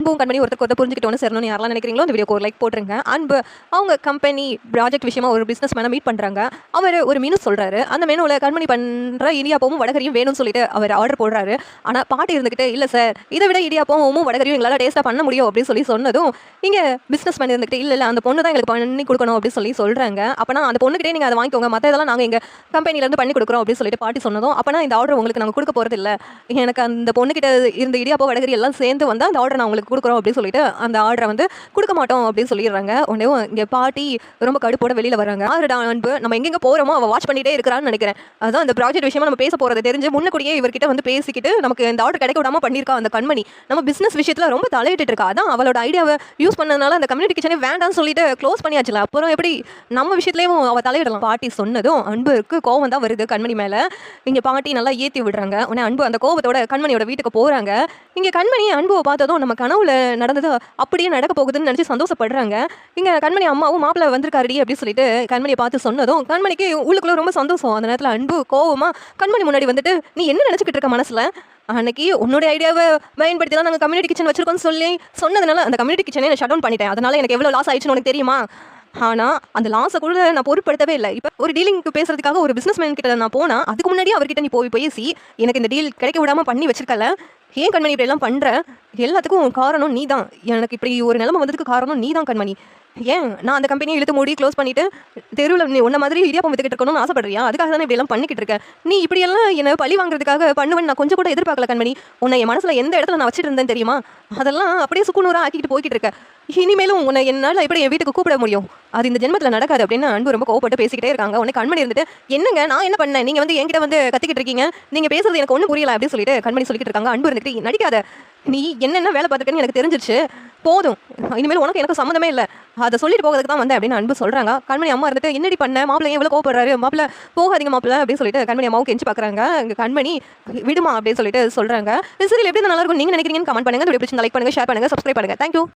அன்பும் கம்பெனி ஒருத்தர் புரிஞ்சுக்கிட்டோன்னு சேரணும்னு யாரெல்லாம் நினைக்கிறீங்களோ அந்த வீடியோக்கு ஒரு லைக் போட்டுருங்க. அன்பு அவங்க கம்பெனி ப்ராஜெக்ட் விஷயமா ஒரு பிஸ்னஸ் மேனை மீட் பண்ணுறாங்க. அவர் ஒரு மெனு சொல்கிறாரு. அந்த மெனுவில் கண்மணி பண்ணுற இடியாப்பமும் வடகரியும் வேணும்னு சொல்லிட்டு அவர் ஆர்டர் போடுறாரு. ஆனால் பாட்டி இருந்துக்கிட்டு இல்லை சார், இதை விட இடியாப்பமும் வடகரியும் எங்களால் டேஸ்ட்டாக பண்ண முடியும் அப்படின்னு சொல்லி சொன்னதும் இங்கே பிஸ்னஸ் மேன் இருந்துக்கிட்டு இல்லை அந்த பொண்ணு தான் எங்களுக்கு பண்ணி கொடுக்கணும் அப்படின்னு சொல்லி சொல்கிறாங்க. அப்போனா அந்த பொண்ணுக்கிட்டே நீங்கள் அதை வாங்கிக்கோங்க, மற்ற இதெல்லாம் நாங்கள் எங்கள் கம்பெனிலேருந்து பண்ணி கொடுக்குறோம் அப்படின்னு சொல்லிட்டு பாட்டி சொன்னதும் அப்போனா இந்த ஆர்டர் உங்களுக்கு நாங்கள் கொடுக்க போகிறது இல்லை, எனக்கு அந்த பொண்ணுக்கிட்ட இருந்த இடியாப்பம் வடகரி எல்லாம் சேர்ந்து வந்தால் அந்த ஆர்டர் நான் உங்களுக்கு கொடுக்குறோம் அப்படின்னு சொல்லிட்டு அந்த ஆர்டரை வந்து கொடுக்க மாட்டோம் அப்படின்னு சொல்லிடுறாங்க. உடனே இங்கே பாட்டி ரொம்ப கடுப்போட வெளியில் வராங்க. அன்பு நம்ம எங்கெங்கே போகிறோமோ அவள் வாட்ச் பண்ணிட்டே இருக்கிறான்னு நினைக்கிறேன். அதுதான் அந்த ப்ராஜெக்ட் விஷயமா நம்ம பேச போகிறது தெரிஞ்சு முன்னக்கூடியே இவர்கிட்ட வந்து பேசிக்கிட்டு நமக்கு இந்த ஆர்டர் கிடைக்க விடாமல் பண்ணியிருக்கா அந்த கண்மணி. நம்ம பிஸ்னஸ் விஷயத்தில் ரொம்ப தலையிட்டு இருக்கா. அதான் அவளோட ஐடியாவை யூஸ் பண்ணதுனால அந்த கம்யூனிட்டி கிச்சனே வேண்டாம்னு சொல்லிட்டு க்ளோஸ் பண்ணியாச்சுல. அப்புறம் எப்படி நம்ம விஷயத்துலேயும் அவள் தலையிடலாம். பாட்டி சொன்னதும் அன்புக்கு கோவம் தான் வருது கண்மணி மேலே. இங்கே பாட்டி நல்லா ஏற்றி விடுறாங்க. உடனே அன்பு அந்த கோவத்தோட கண்மணியோட வீட்டுக்கு போகிறாங்க. இங்கே கண்மணி அன்புவை பார்த்ததும் நம்ம கனவுல நடந்தது அப்படியே நடக்க போகுதுன்னு நினச்சி சந்தோஷப்படுறாங்க. இங்கே கண்மணி அம்மாவும் மாப்பிள்ளை வந்திருக்காருடி அப்படின்னு சொல்லிட்டு கண்மணியை பார்த்து சொன்னதும் கண்மணிக்கு உள்ளுக்குள்ள ரொம்ப சந்தோஷம். அந்த நேரத்தில் அன்பு கோவமா கண்மணி முன்னாடி வந்துட்டு நீ என்ன நினச்சிக்கிட்டு இருக்க மனசில், அன்னைக்கு உன்னோட ஐடியாவை பயன்படுத்தி தான் நாங்கள் கம்யூனிட்டி கிச்சன் வச்சிருக்கோம்னு சொல்லி சொன்னதுனால அந்த கம்யூனிட்டி கிச்சனை நான் ஷட் டவுன் பண்ணிட்டேன். அதனால எனக்கு எவ்வளோ லாஸ் ஆயிடுச்சுன்னு உனக்கு தெரியுமா? ஆனால் அந்த லாஸை கூட நான் பொருட்படுத்தவே இல்லை. இப்போ ஒரு டீலிங்க்கு பேசுறதுக்காக ஒரு பிஸ்னஸ் மேன் கிட்ட நான் போனால் அதுக்கு முன்னாடியே அவர்கிட்ட நீ போய் பேசி எனக்கு இந்த டீல் கிடைக்க விடாமல் பண்ணி வச்சிருக்கல. ஏன் கண்மணி இப்படி எல்லாம் பண்ணுற? எல்லாத்துக்கும் காரணம் நீ தான். எனக்கு இப்படி ஒரு நிலைமை வந்ததுக்கு காரணம் நீ தான் கண்மணி. ஏன் நான் அந்த கம்பெனியை இழுத்து மூடி க்ளோஸ் பண்ணிட்டு தெருவில் நீ உன்ன மாதிரி இடியாப்பம் வித்துக்கிட்டு இருக்கணும்னு ஆசைப்படுறியா? அதுக்காக தானே இப்படி எல்லாம் பண்ணிக்கிட்டு இருக்கேன். நீ இப்படியெல்லாம் என்னை பழி வாங்குறதுக்காக பண்ணுவேன் நான் கொஞ்சம் கூட எதிர்பார்க்கல கண்மணி. உன்னை என் மனசில் எந்த இடத்துல நான் வச்சுட்டு இருந்தேன் தெரியுமா? அதெல்லாம் அப்படியே சுக்குநூறாக ஆக்கிட்டு போய்கிட்டு இருக்க. இனிமேலும் உன்னை என்னால் எப்படி என் வீட்டுக்கு கூப்பிட முடியும்? அது இந்த ஜென்மத்தில் நடக்காது அப்படின்னு அன்பு ரொம்ப கோவப்பட்டு பேசிக்கிட்டே இருக்காங்க. உன்னை கண்மணி இருந்துட்டு என்னங்க நான் என்ன பண்ணேன், நீங்கள் வந்து என்கிட்ட வந்து கத்திக்கிட்டு இருக்கீங்க, நீங்கள் பேசுறது எனக்கு ஒன்றும் புரியல அப்படின்னு சொல்லிட்டு கண்மணி சொல்லிக்கிட்டு இருக்காங்க. அன்பு இருந்துட்டு நடிக்காத, நீ என்னென்ன வேலை பார்த்துருக்கேன்னு எனக்கு தெரிஞ்சிருச்சு, போதும், இனிமேல் உனக்கு எனக்கு சம்மந்தமே இல்லை, அதை சொல்லிட்டு போகிறதுக்கு தான் வந்தேன் அப்படின்னு அன்பு சொல்கிறாங்க. கண்மணி அம்மா இருந்துட்டு என்னடி பண்ண, மாப்பிள்ளை எவ்வளோ கோவப்படுறாரு, மாப்பிள்ளை போகாதீங்க மாப்பிள்ளை அப்படின்னு சொல்லிட்டு கண்மணி அம்மாவும் கெஞ்சி பார்க்குறாங்க. இங்கே கண்மணி விடுமா அப்படின்னு சொல்லிட்டு சொல்கிறாங்க. சரி எப்படி நல்லா இருக்கும் நீங்கள் நினைக்கிறீங்கன்னு கமெண்ட் பண்ணுங்கள். லைக் பண்ணுங்கள், ஷேர் பண்ணுங்கள், சப்ஸ்கிரைப் பண்ணுங்கள். தேங்க்யூ.